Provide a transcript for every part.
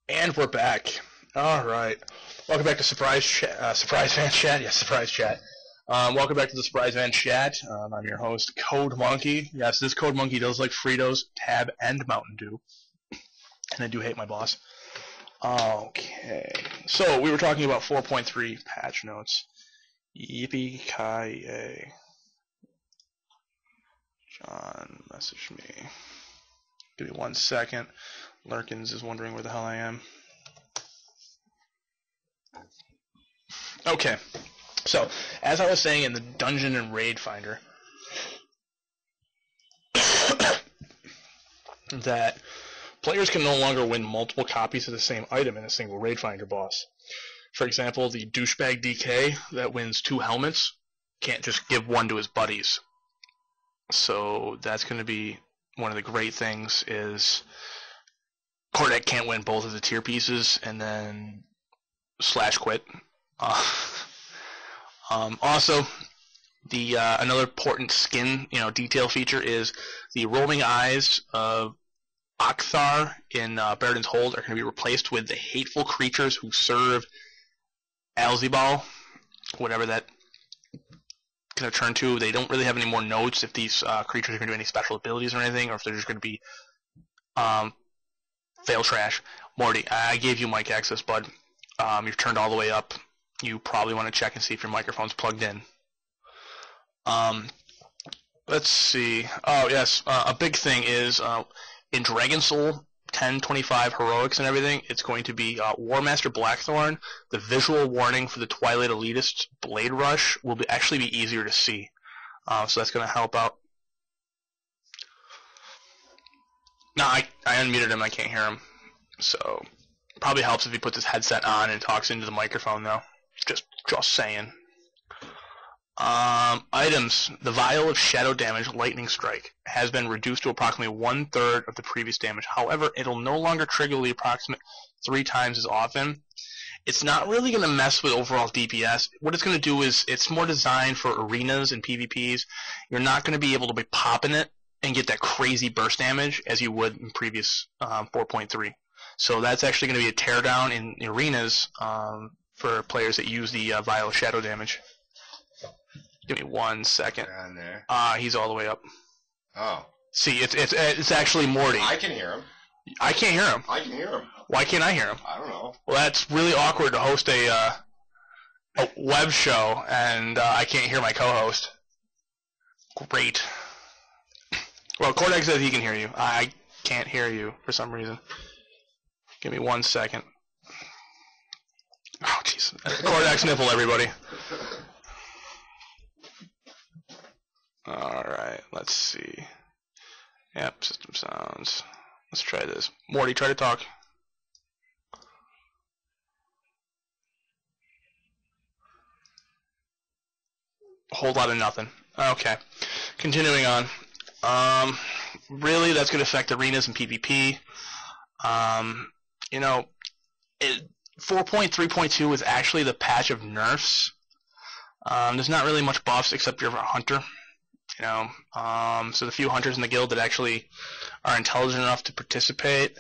And we're back. All right. Welcome back to Surprise Van Chat. Yes, Surprise Chat. Welcome back to the Surprise Van Chat. I'm your host, Code Monkey. Yes, this Code Monkey does like Fritos, Tab, and Mountain Dew. And I do hate my boss. Okay. So, we were talking about 4.3 patch notes. Yippee-ki-yay. John, message me. Give me 1 second. Lurkins is wondering where the hell I am. Okay, so as I was saying in the Dungeon and Raid Finder, that players can no longer win multiple copies of the same item in a single Raid Finder boss. For example, the douchebag DK that wins 2 helmets can't just give one to his buddies. So that's going to be one of the great things is Kordek can't win both of the tier pieces and then slash quit. Also, the another important skin detail feature is the roaming eyes of Okthar in Baridan's Hold are going to be replaced with the hateful creatures who serve Alzibal, whatever that going to turn to. They don't really have any more notes if these creatures are going to do any special abilities or anything, or if they're just going to be fail trash. Morty, I gave you mic access, bud. You've turned all the way up. You probably want to check and see if your microphone's plugged in. Let's see. Oh, yes. A big thing is in Dragon Soul 1025 Heroics and everything, it's going to be Warmaster Blackthorn. The visual warning for the Twilight Elitist Blade Rush will actually be easier to see. So that's going to help out. No, I unmuted him. I can't hear him. So probably helps if he puts his headset on and talks into the microphone, though. Just saying. Items. The Vial of Shadow Damage Lightning Strike has been reduced to approximately 1/3 of the previous damage. However, it'll no longer trigger the approximate 3 times as often. It's not really going to mess with overall DPS. What it's going to do is it's more designed for arenas and PvPs. You're not going to be able to be popping it and get that crazy burst damage as you would in previous 4.3. So that's actually going to be a teardown in arenas for players that use the Vial of Shadow Damage. Give me 1 second. There. He's all the way up. Oh. See, it's actually Morty. I can hear him. I can't hear him. I can hear him. Why can't I hear him? I don't know. Well, that's really awkward to host a web show and I can't hear my co-host. Great. Well, Kordek says he can hear you. I can't hear you for some reason. Give me 1 second. Oh, jeez. Kordek's nipple, everybody. Alright, let's see. Yep, system sounds. Let's try this. Morty, try to talk. A whole lot of nothing. Okay. Continuing on. Really, that's going to affect arenas and PvP. 4.3.2 is actually the patch of nerfs. There's not really much buffs except you're a hunter. So the few hunters in the guild that actually are intelligent enough to participate,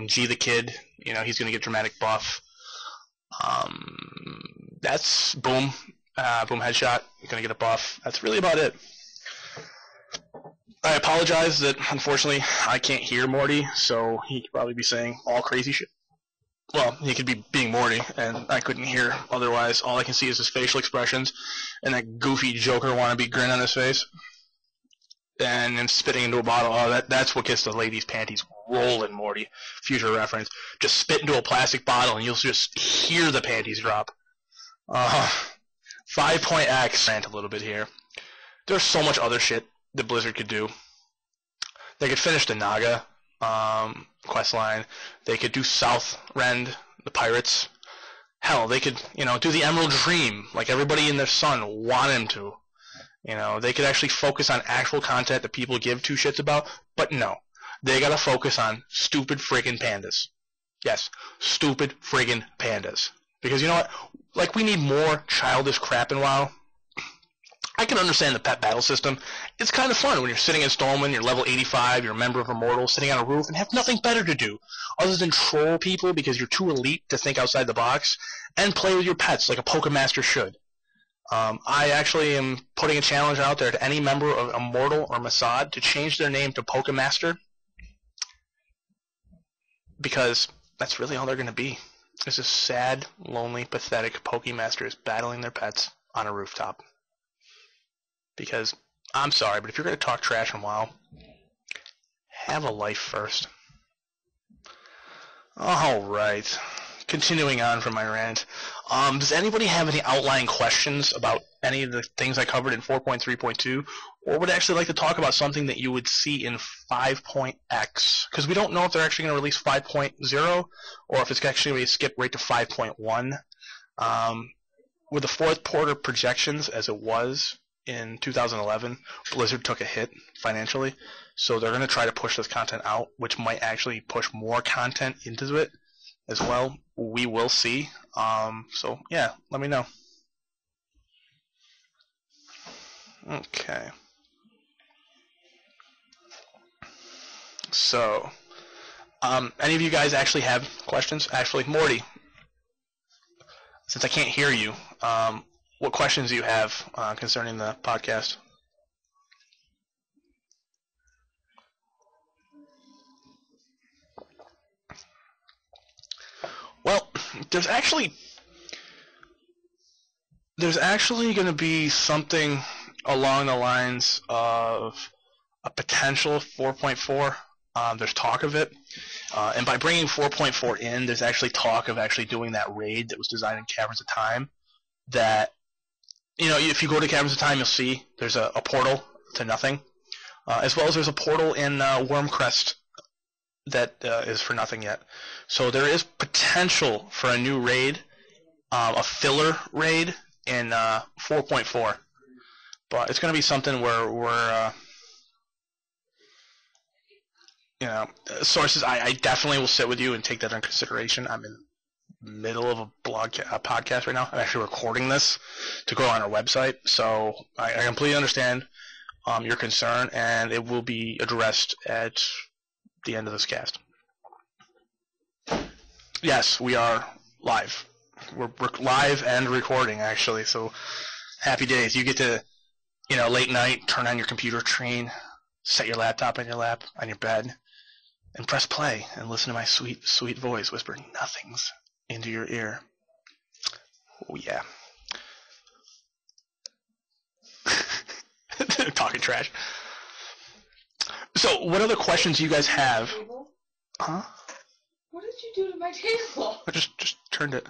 G the Kid, he's going to get dramatic buff. That's boom headshot, you're going to get a buff. That's really about it. I apologize that, unfortunately, I can't hear Morty, so he could probably be saying all crazy shit. Well, he could be being Morty, and I couldn't hear otherwise. All I can see is his facial expressions and that goofy Joker wannabe grin on his face. And him spitting into a bottle. Oh, that's what gets the ladies' panties rolling, Morty. Future reference. Just spit into a plastic bottle and you'll just hear the panties drop. 5.x. Rant a little bit here. There's so much other shit that Blizzard could do. They could finish the Naga quest line. They could do Southrend, the pirates. Hell, they could, do the Emerald Dream like everybody in their sun want him to. They could actually focus on actual content that people give two shits about, but no. They gotta focus on stupid friggin' pandas. Yes, stupid friggin' pandas. Because you know what? Like, we need more childish crap in WoW. I can understand the pet battle system. It's kind of fun when you're sitting in Stolman, you're level 85, you're a member of Immortal, sitting on a roof, and have nothing better to do other than troll people because you're too elite to think outside the box, and play with your pets like a Pokemaster should. I actually am putting a challenge out there to any member of Immortal or Masad to change their name to Pokemaster, because that's really all they're going to be. It's just sad, lonely, pathetic Pokemasters battling their pets on a rooftop. Because, I'm sorry, but if you're going to talk trash in WoW, have a life first. Alright. Continuing on from my rant. Does anybody have any outlying questions about any of the things I covered in 4.3.2? Or would actually like to talk about something that you would see in 5.x? Because we don't know if they're actually going to release 5.0 or if it's actually going to skip right to 5.1. With the fourth quarter projections as it was in 2011, Blizzard took a hit financially. So they're going to try to push this content out, which might actually push more content into it as well. We will see. So, yeah, let me know. Okay. So, any of you guys actually have questions? Actually, Morty, since I can't hear you, what questions do you have concerning the podcast? Well, there's actually going to be something along the lines of a potential 4.4. There's talk of it. And by bringing 4.4 in, there's actually talk of actually doing that raid that was designed in Caverns of Time. That, you know, if you go to Caverns of Time, you'll see there's a portal to nothing. As well as there's a portal in Wormcrest that is for nothing yet. So there is potential for a new raid, a filler raid in 4.4. But it's going to be something where we're, you know, sources. I definitely will sit with you and take that into consideration. I'm in the middle of a podcast right now. I'm actually recording this to go on our website. So I completely understand your concern, and it will be addressed at the end of this cast. Yes, we are live. We're live and recording, actually, so happy days. You get to, you know, late night, turn on your computer screen, set your laptop on your lap, on your bed, and press play and listen to my sweet, sweet voice whisper nothings into your ear. Oh, yeah. Talking trash. So, what other questions do you guys have? Huh? What did you do to my table? I just turned it.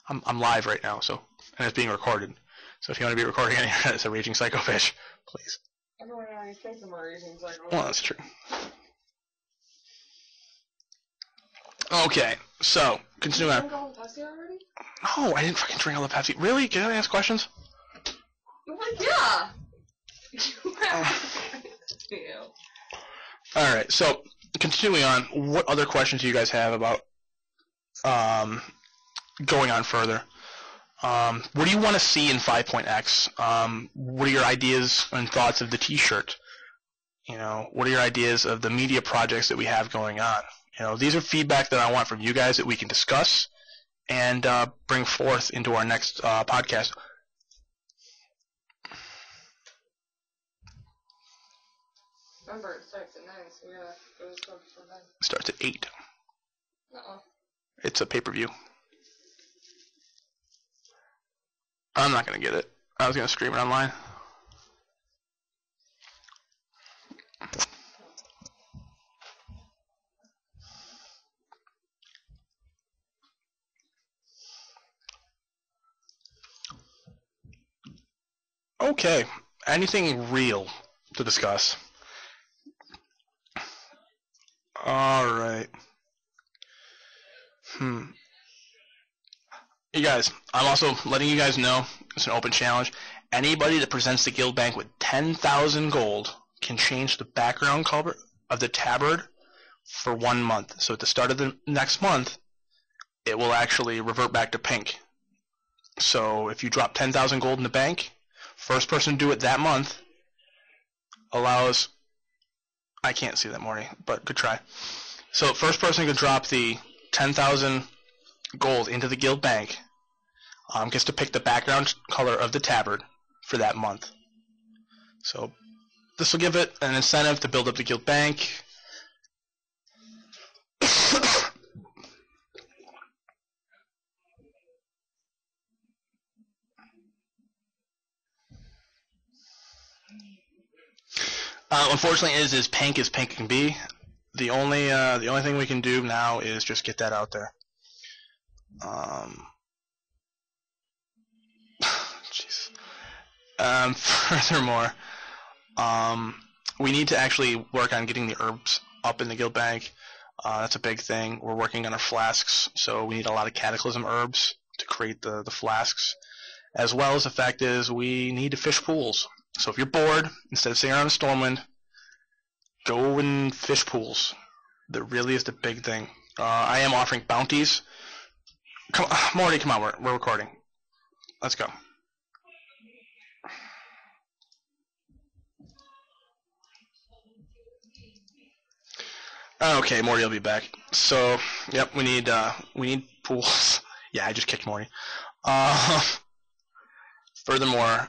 I'm live right now, so, and it's being recorded. So if you want to be recording any of it's a Raging Psychofish, please. Everyone already thinks I'm a Raging Psychofish. Well, that's true. Okay, so, continue on. Did you drink all the Pepsi already? No, I didn't fucking drink all the Pepsi. Really? Can I ask questions? I'm like, yeah! Alright, so, continuing on, what other questions do you guys have about going on further? What do you want to see in 5.x? What are your ideas and thoughts of the t-shirt? You know, what are your ideas of the media projects that we have going on? You know, these are feedback that I want from you guys that we can discuss and bring forth into our next podcast. Remember, it starts at 9, so we gotta go to 9. It starts at 8. Uh-oh. It's a pay-per-view. I'm not going to get it. I was going to stream it online. Okay. Anything real to discuss? Alright. You guys, I'm also letting you guys know, it's an open challenge. Anybody that presents the guild bank with 10,000 gold can change the background color of the tabard for 1 month. So at the start of the next month, it will actually revert back to pink. So if you drop 10,000 gold in the bank, First person to do it that month allows. I can't see that, Morty, but good try. So first person to drop the 10,000 gold into the guild bank gets to pick the background color of the tabard for that month. So this will give it an incentive to build up the guild bank. Unfortunately, as pink as pink can be, the only thing we can do now is just get that out there. Jeez. Furthermore, we need to actually work on getting the herbs up in the guild bank. That's a big thing. We're working on our flasks, so we need a lot of cataclysm herbs to create the flasks. As well as the fact is we need to fish pools. So if you're bored, instead of sitting around a Stormwind, go and fish pools. That really is the big thing. I am offering bounties. Come on, Morty, come on, we're recording. Let's go. Okay, Morty will be back. So, yep, we need pools. Yeah, I just kicked Morty. Furthermore,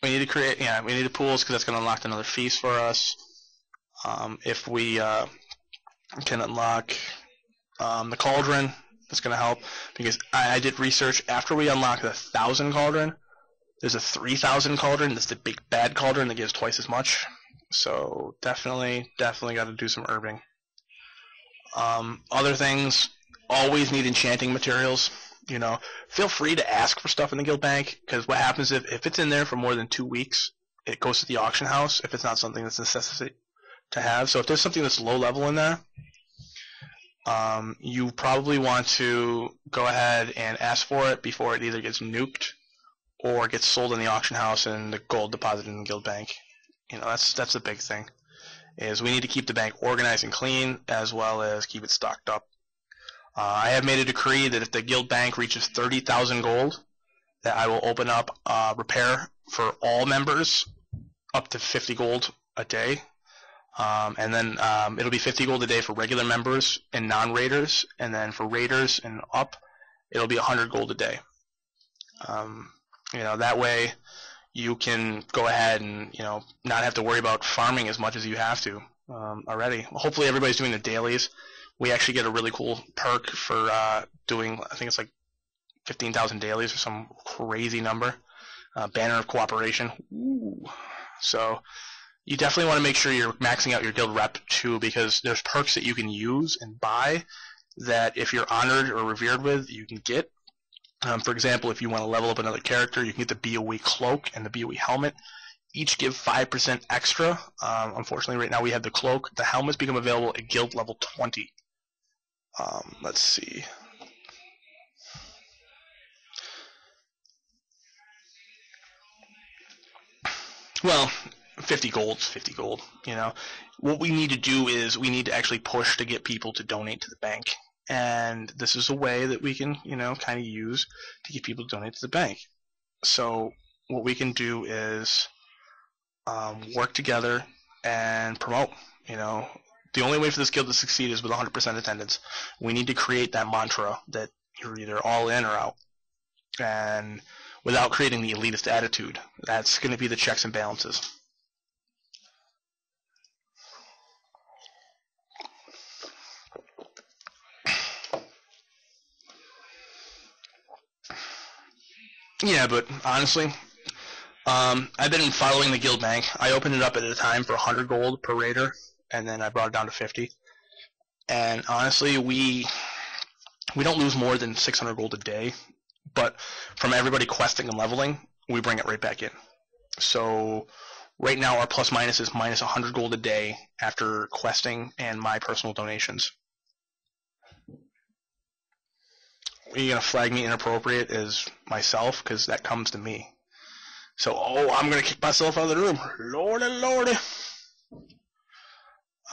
we need to we need pools because that's going to unlock another feast for us. If we can unlock the cauldron, that's going to help because I did research. After we unlock the 1,000 cauldron, there's a 3,000 cauldron. That's the big bad cauldron that gives twice as much. So definitely got to do some herbing. Other things, always need enchanting materials. You know, feel free to ask for stuff in the guild bank, because what happens if it's in there for more than 2 weeks, it goes to the auction house if it's not something that's a necessity to have. So if there's something that's low level in there, you probably want to go ahead and ask for it before it either gets nuked or gets sold in the auction house and the gold deposited in the guild bank. You know, that's the big thing, is we need to keep the bank organized and clean as well as keep it stocked up. I have made a decree that if the guild bank reaches 30,000 gold, that I will open up repair for all members up to 50 gold a day. And then it'll be 50 gold a day for regular members and non-raiders, and then for raiders and up, it'll be 100 gold a day. You know, that way you can go ahead and, you know, not have to worry about farming as much as you have to already. Hopefully everybody's doing the dailies. We actually get a really cool perk for doing, I think it's like 15,000 dailies or some crazy number. Banner of Cooperation. Ooh. So you definitely want to make sure you're maxing out your guild rep too, because there's perks that you can use and buy that if you're honored or revered with, you can get. For example, if you want to level up another character, you can get the BOE cloak and the BOE helmet. Each give 5% extra. Unfortunately, right now we have the cloak. The helmets become available at guild level 20. Let's see. Well, 50 gold's 50 gold, you know. What we need to do is we need to actually push to get people to donate to the bank. And this is a way that we can, you know, kind of use to get people to donate to the bank. So what we can do is work together and promote, you know. The only way for this guild to succeed is with 100% attendance. We need to create that mantra that you're either all in or out. And without creating the elitist attitude, that's going to be the checks and balances. Yeah, but honestly, I've been following the guild bank. I opened it up at a time for 100 gold per raider, and then I brought it down to 50. And honestly, we don't lose more than 600 gold a day, but from everybody questing and leveling, we bring it right back in. So right now our plus minus is minus 100 gold a day after questing and my personal donations. Are you going to flag me inappropriate as myself? Because that comes to me. So, I'm going to kick myself out of the room. Lordy, lordy.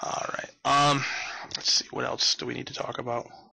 Alright. Let's see. What else do we need to talk about?